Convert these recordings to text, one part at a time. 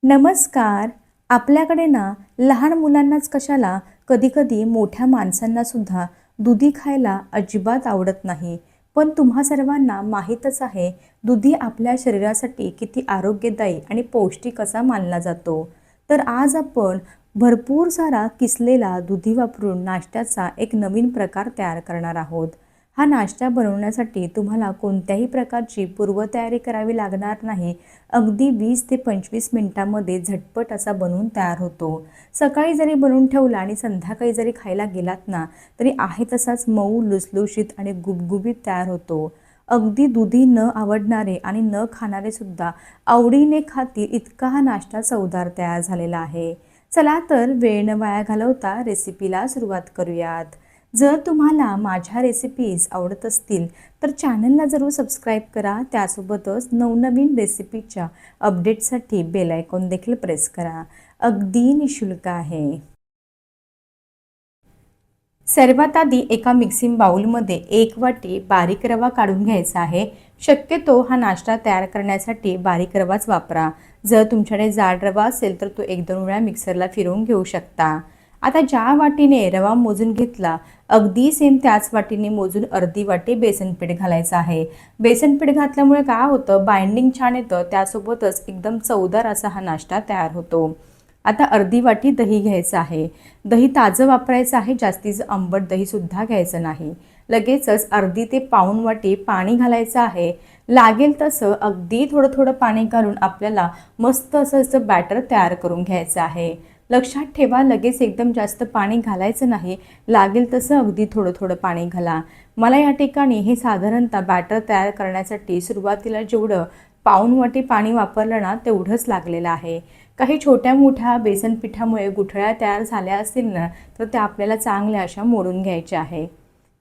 नमस्कार. आपल्याकडे ना लहान मुलांनाच कशाला कधी-कधी मोठ्या माणसांनासुद्धा दुधी खायला अजिबात आवडत नाही. पण तुम्हा सर्वांना माहीतच आहे, दुधी आपल्या शरीरासाठी किती आरोग्यदायी आणि पौष्टिक असा मानला जातो. तर आज आपण भरपूर सारा किसलेला दुधी वापरून नाश्त्याचा एक नवीन प्रकार तयार करणार आहोत. हा नाश्ता बनवण्यासाठी तुम्हाला कोणत्याही प्रकारची पूर्वतयारी करावी लागणार नाही. अगदी 20 ते 25 मिनिटांमध्ये झटपट असा बनवून तयार होतो. सकाळी जरी बनवून ठेवला आणि संध्याकाळी जरी खायला गेलात ना, तरी आहे तसाच मऊ, लुसलुशीत आणि गुबगुबीत तयार होतो. अगदी दुधी न आवडणारे आणि न खाणारे सुद्धा आवडीने खातील इतका हा नाश्ता चवदार तयार झालेला आहे. चला तर वेळ न वाया घालवता रेसिपीला सुरुवात करूयात. जर तुम्हाला माझ्या रेसिपीज आवडत असतील तर चॅनलला जरूर सबस्क्राईब करा. त्यासोबतच नवनवीन रेसिपीच्या अपडेटसाठी बेल आयकॉन देखील प्रेस करा. अगदी निशुल्क आहे. सर्वात आधी एका मिक्सिंग बाउलमध्ये 1 वाटी बारीक रवा काढून घ्यायचा आहे. शक्यतो हा नाश्ता तयार करण्यासाठी बारीक रवाच वापरा. जर तुमच्याकडे जाड रवा असेल तर तो 1-2 वेळा मिक्सरला फिरवून घेऊ शकता. आता ज्या वाटीने रवा मोजून घेतला, अगदी सेम त्याच वाटीने मोजून अर्धी वाटी बेसन पीठ घालायचं आहे. बेसन पीठ घातल्यामुळे काय होतं, बाइंडिंग छान येतं, त्यासोबतच एकदम चवदार असा हा नाश्ता तयार होतो. आता अर्धी वाटी दही घ्यायचं आहे. दही ताजं वापरायचं आहे, जास्तीचं आंबट दहीसुद्धा घ्यायचं नाही. लगेचच अर्धी ते पाऊण वाटी पाणी घालायचं आहे. लागेल तसं अगदी थोडं थोडं पाणी घालून आपल्याला मस्त असं बॅटर तयार करून घ्यायचं आहे. लक्षात ठेवा, लगेच एकदम जास्त पाणी घालायचं नाही. लागेल तसं अगदी थोडं थोडं पाणी घाला. मला या ठिकाणी हे साधारणतः बॅटर तयार करण्यासाठी सुरुवातीला जेवढं पाऊण वाटी पाणी वापरलं ना, तेवढंच लागलेलं आहे. काही छोट्या मोठ्या बेसन पिठामुळे गुठळ्या तयार झाल्या असतील ना, तर त्या आपल्याला चांगल्या अशा मोडून घ्यायच्या आहे.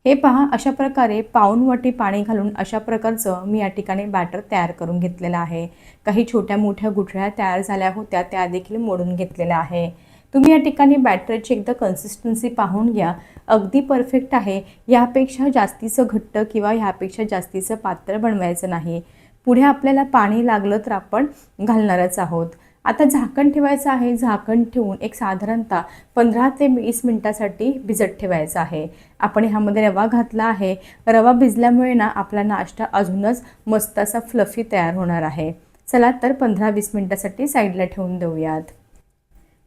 हे पहा, अशा प्रकारे पाऊण वाटी पाणी घालून अशा प्रकारचं मी या ठिकाणी बॅटर तयार करून घेतलेलं आहे. काही छोट्या मोठ्या गुठळ्या तयार झाल्या होत्या, त्या देखील मोडून घेतलेल्या आहे. तुम्ही या ठिकाणी बॅटरची एकदा कन्सिस्टन्सी पाहून घ्या. अगदी परफेक्ट आहे. यापेक्षा जास्तीचं घट्ट किंवा ह्यापेक्षा जास्तीचं पातळ बनवायचं नाही. पुढे आपल्याला पाणी लागलं तर आपण घालणारच आहोत. आता झाकण ठेवायचं आहे. झाकण ठेवून एक साधारणतः 15 ते 20 मिनिटासाठी भिजत ठेवायचं आहे. आपण ह्यामध्ये रवा घातला आहे. रवा भिजल्यामुळे ना आपला नाश्ता अजूनच मस्त असा फ्लफी तयार होणार आहे. चला तर 15-20 मिनिटासाठी साईडला ठेवून देऊयात.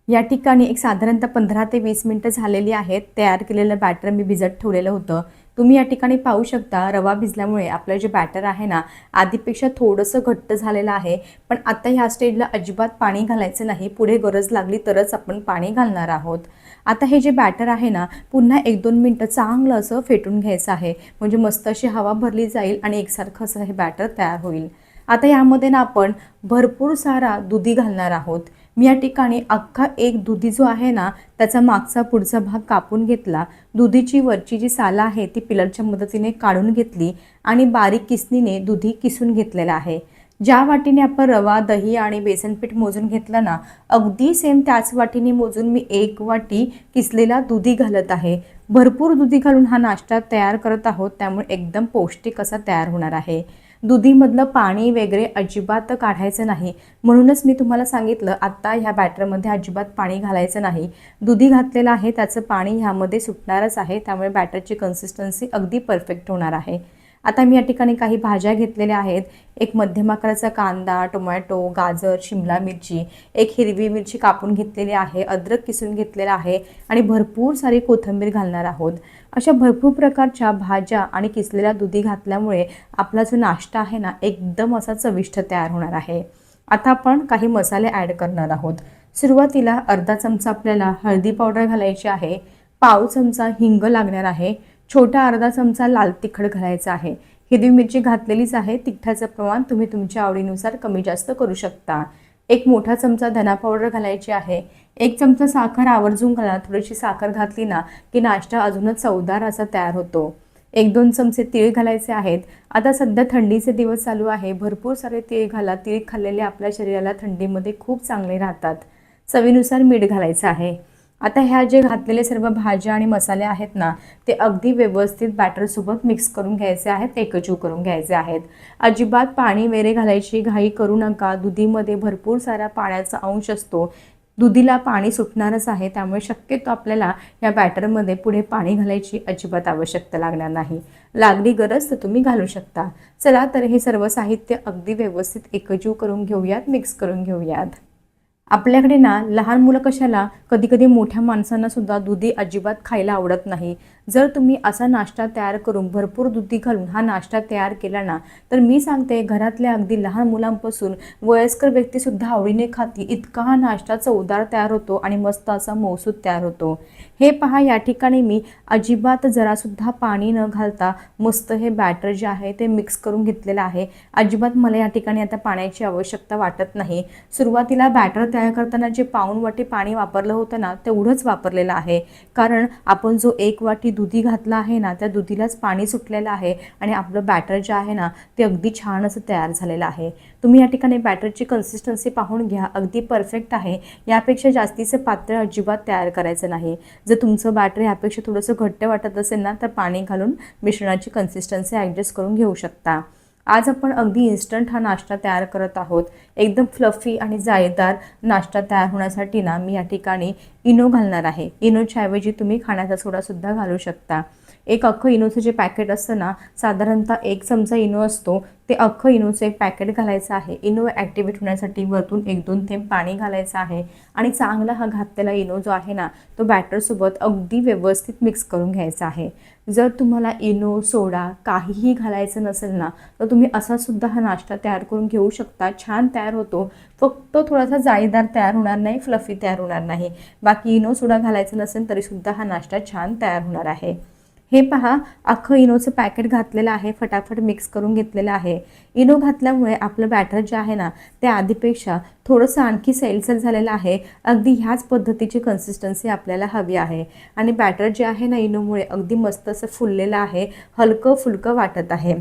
या ठिकाणी एक साधारणतः 15 ते 20 मिनिटं झालेली आहेत. तयार केलेलं बॅटर मी भिजत ठेवलेलं होतं. तुम्ही या ठिकाणी पाहू शकता, रवा भिजल्यामुळे आपलं जे बॅटर आहे ना, आधीपेक्षा थोडंसं घट्ट झालेलं आहे. पण आता ह्या स्टेजला अजिबात पाणी घालायचं नाही. पुढे गरज लागली तरच आपण पाणी घालणार आहोत. आता हे जे बॅटर आहे ना, पुन्हा 1-2 मिनटं चांगलं असं फेटून घ्यायचं आहे. म्हणजे मस्त अशी हवा भरली जाईल आणि एकसारखं असं हे बॅटर तयार होईल. आता यामध्ये ना आपण भरपूर सारा दुधी घालणार आहोत. मी या ठिकाणी अख्खा एक दुधी जो आहे ना, त्याचा मागचा पुढचा भाग कापून घेतला. दुधीची वरची जी सालं आहे ती पिलरच्या मदतीने काढून घेतली आणि बारीक किसणीने दुधी किसून घेतलेला आहे. ज्या वाटीने आपण रवा, दही आणि बेसनपीठ मोजून घेतलं ना, अगदी सेम त्याच वाटीने मोजून मी 1 वाटी किसलेला दुधी घालत आहे. भरपूर दुधी घालून हा नाश्ता तयार करत आहोत, त्यामुळे एकदम पौष्टिक असा तयार होणार आहे. दुधीमधलं पाणी वगैरे अजिबात काढायचं नाही. म्हणूनच मी तुम्हाला सांगितलं, आत्ता ह्या बॅटरमध्ये अजिबात पाणी घालायचं नाही. दुधी घातलेलं आहे, त्याचं पाणी ह्यामध्ये सुटणारच आहे. त्यामुळे बॅटरची कन्सिस्टन्सी अगदी परफेक्ट होणार आहे. आता मी या ठिकाणी काही भाज्या घेतलेल्या आहेत. एक मध्यम आकाराचा कांदा, टोमॅटो, गाजर, शिमला मिरची, एक हिरवी मिरची कापून घेतलेली आहे, अद्रक किसून घेतलेला आहे आणि भरपूर सारी कोथिंबीर घालणार आहोत. अशा भरपूर प्रकारच्या भाज्या आणि किसलेल्या दुधी घातल्यामुळे आपला जो नाश्ता आहे ना, एकदम असा चविष्ट तयार होणार आहे. आता आपण काही मसाले ॲड करणार आहोत. सुरुवातीला अर्धा चमचा आपल्याला हळदी पावडर घालायची आहे. पाव चमचा हिंग लागणार आहे. छोटा अर्धा चमचा लाल तिखट घालायचा आहे. हिरवी मिरची घातलेलीच आहे. तिखटाचं प्रमाण तुम्ही तुमच्या आवडीनुसार कमी जास्त करू शकता. एक मोठा चमचा धना पावडर घालायची आहे. 1 चमचा साखर आवर्जून घाला. थोडीशी साखर घातली ना की नाश्ता अजूनच चवदार असा तयार होतो. 1-2 चमचे तीळ घालायचे आहेत. आता सध्या थंडीचे दिवस चालू आहे. भरपूर सारे तीळ घाला. तीळ खाल्लेले आपल्या शरीराला थंडीमध्ये खूप चांगले राहतात. चवीनुसार मीठ घालायचं आहे. आता ह्या जे घातलेले सर्व भाज्या आणि मसाले आहेत ना, ते अगदी व्यवस्थित बॅटरसोबत मिक्स करून घ्यायचे आहेत, एकजीव करून घ्यायचे आहेत. अजिबात पाणी वगैरे घालायची घाई करू नका. दुधीमध्ये भरपूर सारा पाण्याचा अंश असतो. दुधीला पाणी सुटणारच आहे, त्यामुळे शक्यतो आपल्याला या बॅटरमध्ये पुढे पाणी घालायची अजिबात आवश्यकता लागणार नाही. लागली गरज तर तुम्ही घालू शकता. चला तर हे सर्व साहित्य अगदी व्यवस्थित एकजीव करून घेऊयात, मिक्स करून घेऊयात. आपल्याकडे ना लहान मुलं कशाला, कधी कधी मोठ्या माणसांना सुद्धा दुधी अजिबात खायला आवडत नाही. जर तुम्ही असा नाश्ता तयार करून भरपूर दुधी घालून हा नाश्ता तयार केला ना, तर मी सांगते घरातल्या अगदी लहान मुलांपासून वयस्कर व्यक्तीसुद्धा आवडीने खाती. इतका हा नाश्ता चवदार तयार होतो आणि मस्त असा मौसूद तयार होतो. हे पहा, या ठिकाणी मी अजिबात जरासुद्धा पाणी न घालता मस्त हे बॅटर जे आहे ते मिक्स करून घेतलेलं आहे. अजिबात मला या ठिकाणी आता पाण्याची आवश्यकता वाटत नाही. सुरुवातीला बॅटर तयार करताना जे पाऊण वाटी पाणी वापरलं होतं ना, तेवढंच वापरलेलं आहे. कारण आपण जो 1 वाटी दुधी घातला आहे ना, त्या दुधीलाच पाणी सुटलेलं आहे आणि आपलं बॅटर जे आहे ना, ते अगदी छान असं तयार झालेलं आहे. तुम्ही या ठिकाणी बॅटरची कन्सिस्टन्सी पाहून घ्या, अगदी परफेक्ट आहे. यापेक्षा जास्तीचं पातळ अजिबात तयार करायचं नाही. जर तुमचं बॅटर यापेक्षा थोडंसं घट्ट वाटत असेल ना, तर पाणी घालून मिश्रणाची कन्सिस्टन्सी ॲडजस्ट करून घेऊ शकता. आज आपण अगदी इन्स्टंट हा नाश्ता तयार करत आहोत. एकदम फ्लफी आणि जाळीदार नाश्ता तयार होण्यासाठी ना, मी या ठिकाणी इनो घालणार आहे. इनोच्या ऐवजी तुम्ही खाण्याचा सोडासुद्धा घालू शकता. एक अख्खं इनोचं जे पॅकेट असतं ना, साधारणतः 1 चमचा इनो असतो, ते अख्खं इनोचं एक पॅकेट घालायचं आहे. इनो ॲक्टिवेट होण्यासाठी वरतून 1-2 थेंब पाणी घालायचं आहे आणि चांगला हा घातलेला इनो जो आहे ना, तो बॅटरसोबत अगदी व्यवस्थित मिक्स करून घ्यायचा आहे. जर तुम्हाला इनो, सोडा काहीही घालायचं नसेल ना, तर तुम्ही असासुद्धा हा नाश्ता तयार करून घेऊ शकता. छान तयार होतो. फक्त थोडासा जाळीदार तयार होणार नाही, फ्लफी तयार होणार नाही. बाकी इनो, सोडा घालायचं नसेल तरीसुद्धा हा नाश्ता छान तयार होणार आहे. हे पहा, अख्खं इनोचं पॅकेट घातलेलं आहे, फटाफट मिक्स करून घेतलेलं आहे. इनो घातल्यामुळे आपलं बॅटर जे आहे ना, ते आधीपेक्षा थोडंसं आणखी सैलसर झालेलं आहे. अगदी ह्याच पद्धतीची कन्सिस्टन्सी आपल्याला हवी आहे आणि बॅटर जे आहे ना, इनोमुळे अगदी मस्त असं फुललेलं आहे, हलकं फुलकं वाटत आहे.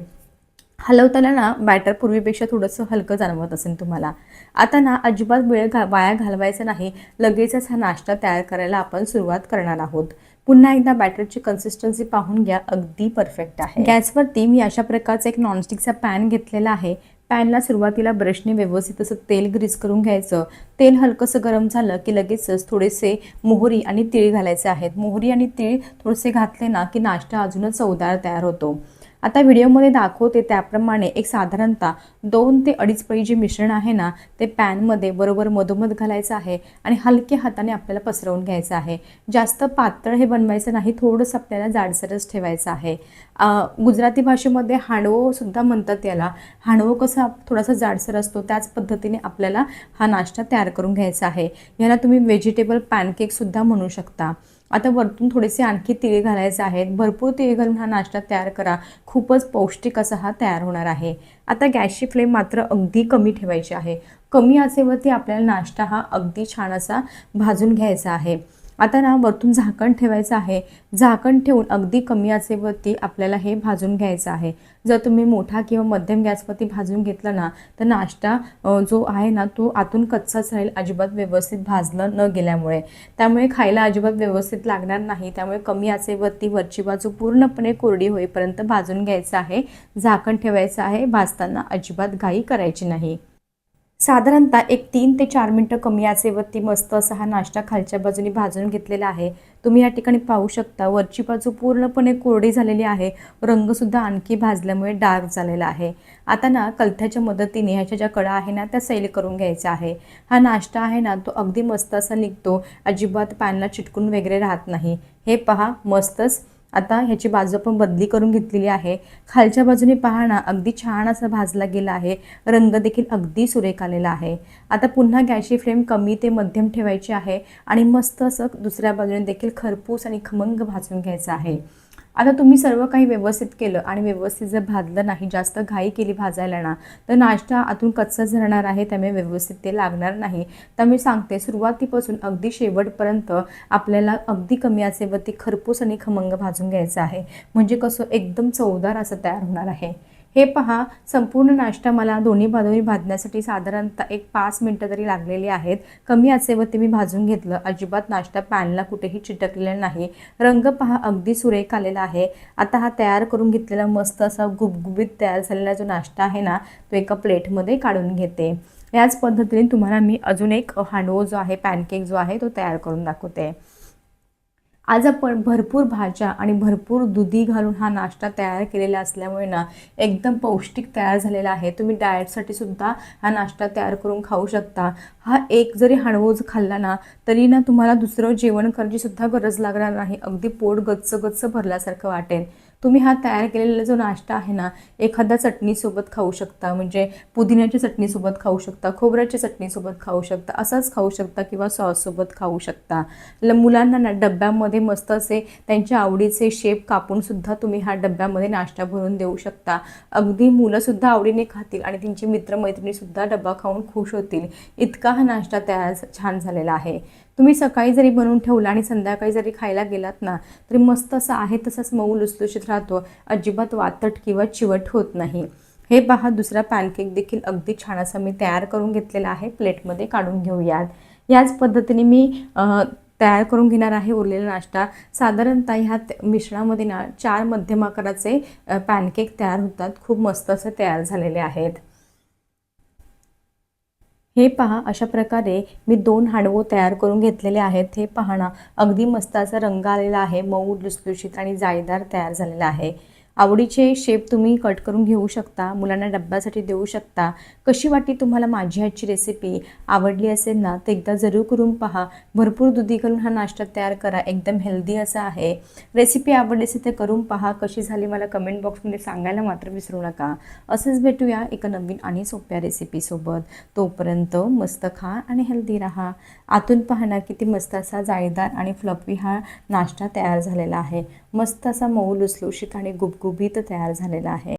हलवताना ना बॅटर पूर्वीपेक्षा थोडंसं हलकं जाणवत असेल तुम्हाला. आता ना अजिबात वेळ वाया घालवायचा नाही. लगेचच हा नाश्ता तयार करायला आपण सुरुवात करणार आहोत. पुन्हा एकदा बॅटरची कन्सिस्टन्सी पाहून घ्या, अगदी परफेक्ट आहे. गॅसवरती मी अशा प्रकारचा एक नॉनस्टिकचा पॅन घेतलेला आहे. पॅनला सुरुवातीला ब्रशने व्यवस्थित असं तेल ग्रीस करून घ्यायचं. तेल हलकंसं गरम झालं की लगेचच थोडेसे मोहरी आणि तीळ घालायचे आहेत. मोहरी आणि तीळ थोडेसे घातले ना की नाश्ता अजूनच चवदार तयार होतो. आता व्हिडिओमध्ये दाखवते त्याप्रमाणे एक साधारणतः 2 ते 2.5 पळी जे मिश्रण आहे ना, ते पॅनमध्ये बरोबर मधोमध घालायचं आहे आणि हलक्या हाताने आपल्याला पसरवून घ्यायचं आहे. जास्त पातळ हे बनवायचं नाही, थोडंसं आपल्याला जाडसरच ठेवायचं आहे. गुजराती भाषेमध्ये हांडवो सुद्धा म्हणतात याला. हांडवो कसा थोडासा जाडसर असतो, त्याच पद्धतीने आपल्याला हा नाश्ता तयार करून घ्यायचा आहे. याला तुम्ही व्हेजिटेबल पॅनकेकसुद्धा म्हणू शकता. आता वरतून थोडेसे आणखी तीळ घालायचे आहेत. भरपूर तीळ घालून हा नाश्ता तयार करा, खूपच पौष्टिक असा हा तयार होणार आहे. आता गॅसची फ्लेम मात्र अगदी कमी ठेवायची आहे. कमी आचेवरती आपल्याला नाश्ता हा अगदी छान असा भाजून घ्यायचा आहे. आता ना वरतून झाकण ठेवायचं आहे. झाकण ठेवून अगदी कमी आचेवरती आपल्याला हे भाजून घ्यायचं आहे. जर तुम्ही मोठा किंवा मध्यम गॅसवरती भाजून घेतला ना, तर नाश्ता जो आहे ना, तो आतून कच्चाच राहील, अजिबात व्यवस्थित भाजलं न गेल्यामुळे. त्यामुळे खायला अजिबात व्यवस्थित लागणार नाही. त्यामुळे कमी आचेवरती वरची बाजू पूर्णपणे कोरडी होईपर्यंत भाजून घ्यायचं आहे. झाकण ठेवायचं आहे. भाजताना अजिबात घाई करायची नाही. साधारणतः एक 3 ते 4 मिनटं कमी आचेवरती मस्त असा हा नाश्ता खालच्या बाजूने भाजून घेतलेला आहे. तुम्ही या ठिकाणी पाहू शकता, वरची बाजू पूर्णपणे कोरडी झालेली आहे. रंगसुद्धा आणखी भाजल्यामुळे डार्क झालेला आहे. आता ना कलथ्याच्या मदतीने ह्याच्या ज्या कडा आहे ना, त्या सैल करून घ्यायच्या आहे. हा नाश्ता आहे ना, तो अगदी मस्त असा निघतो, अजिबात पॅनला चिटकून वगैरे राहत नाही. हे पहा, मस्तच. आता ह्याची बाजू आपण बदली करून घेतलेली आहे. खालच्या बाजूने पहा ना, अगदी छान असा भाजला गेला आहे. रंग देखील अगदी सुरेख आलेला आहे. आता पुन्हा गॅसची फ्लेम कमी ते मध्यम ठेवायची आहे आणि मस्त असं दुसऱ्या बाजूने देखील खरपूस आणि खमंग भाजून घ्यायचं आहे. आता तुम्ही सर्व काही व्यवस्थित केलं आणि व्यवस्थित जर भाजलं नाही, जास्त घाई केली भाजायला ना, तर नाश्ता आतून कच्चाच राहणार आहे. त्यामुळे व्यवस्थित ते लागणार नाही. त्यामुळे सांगते, सुरुवातीपासून अगदी शेवटपर्यंत आपल्याला अगदी कमी आचेवरती खरपूस आणि खमंग भाजून घ्यायचं आहे. म्हणजे कसं एकदम चवदार असं तयार होणार आहे. हे पहा, संपूर्ण नाश्ता मला दोन्ही बाजूनी भाजण्यासाठी साधारणतः एक 5 मिनटं तरी लागलेली आहेत. कमी आचेवरती मी भाजून घेतलं. अजिबात नाश्ता पॅनला कुठेही चिटकलेला नाही. रंग पहा अगदी सुरेख आलेला आहे. आता हा तयार करून घेतलेला मस्त असा गुबगुबीत तयार झालेला जो नाश्ता आहे ना, तो एका प्लेटमध्ये काढून घेते. याच पद्धतीने तुम्हाला मी अजून एक हांडवो जो आहे, पॅनकेक जो आहे तो तयार करून दाखवते. आज आपण भरपूर भाज्या आणि भरपूर दुधी घालून हा नाश्ता तयार केलेला असल्यामुळे ना एकदम पौष्टिक तयार झालेला आहे. तुम्ही डाएटसाठी सुद्धा हा नाश्ता तयार करून खाऊ शकता. हा एक जरी हांडवो खाल्ला ना तरी ना तुम्हाला दुसरं जेवण करायची सुद्धा गरज लागणार नाही. अगदी पोट गच्च गच्च भरल्यासारखं वाटेल. तुम्ही हा तयार केलेला जो नाश्ता आहे ना, एखाद्या चटणीसोबत खाऊ शकता, म्हणजे पुदिन्याच्या चटणीसोबत खाऊ शकता, खोबऱ्याच्या चटणीसोबत खाऊ शकता, असाच खाऊ शकता किंवा सॉससोबत खाऊ शकता. मुलांना ना डब्यामध्ये मस्त असे त्यांच्या आवडीचे शेप कापून सुद्धा तुम्ही हा डब्यामध्ये नाश्ता भरून देऊ शकता. अगदी मुलंसुद्धा आवडीने खातील आणि त्यांचे मित्रमैत्रिणीसुद्धा डबा खाऊन खुश होतील. इतका हा नाश्ता तयार छान झालेला आहे. तुम्ही सकाळी जरी बनवून ठेवला आणि संध्याकाळी जरी खायला गेलात ना तरी मस्त असं आहे तसंच मऊ लुसलुशीत राहतो. अजिबात वातट किंवा चिवट होत नाही. हे पहा, दुसरा पॅनकेक देखील अगदी छान असा मी तयार करून घेतलेला आहे. प्लेटमध्ये काढून घेऊयात. याच पद्धतीने मी तयार करून घेणार आहे उरलेला नाश्ता. साधारणतः ह्या मिश्रणामध्ये ना 4 मध्यम आकाराचे पॅनकेक तयार होतात. खूप मस्त असे तयार झालेले आहेत. हे पहा, अशा प्रकारे मी 2 हांडवो तयार करून घेतलेले आहेत. हे पहा ना, अगदी मस्त असा रंग आलेला आहे. मऊ लुसलुशीत आणि जाळीदार तयार झालेला आहे. आवडीचे शेप तुम्ही कट करून घेऊ शकता. मुलांना डब्यासाठी देऊ शकता. कशी वाटली तुम्हाला माझी आजची रेसिपी? आवडली असेल ना तर एकदा जरूर करून पहा. भरपूर दुधी घालून हा नाश्ता तयार करा. एकदम हेल्दी असा आहे. रेसिपी आवडली असेल तर करून पहा. कशी झाली मला कमेंट बॉक्समध्ये सांगायला मात्र विसरू नका. असंच भेटूया एका नवीन आणि सोप्या रेसिपीसोबत. तोपर्यंत मस्त खा आणि हेल्दी राहा. आतून पाहणार किती मस्त असा जाळीदार आणि फ्लफी हा नाश्ता तयार झालेला आहे. मस्त असा मऊ लुसलुशीत आणि गुबगुबीत तयार झालेला आहे.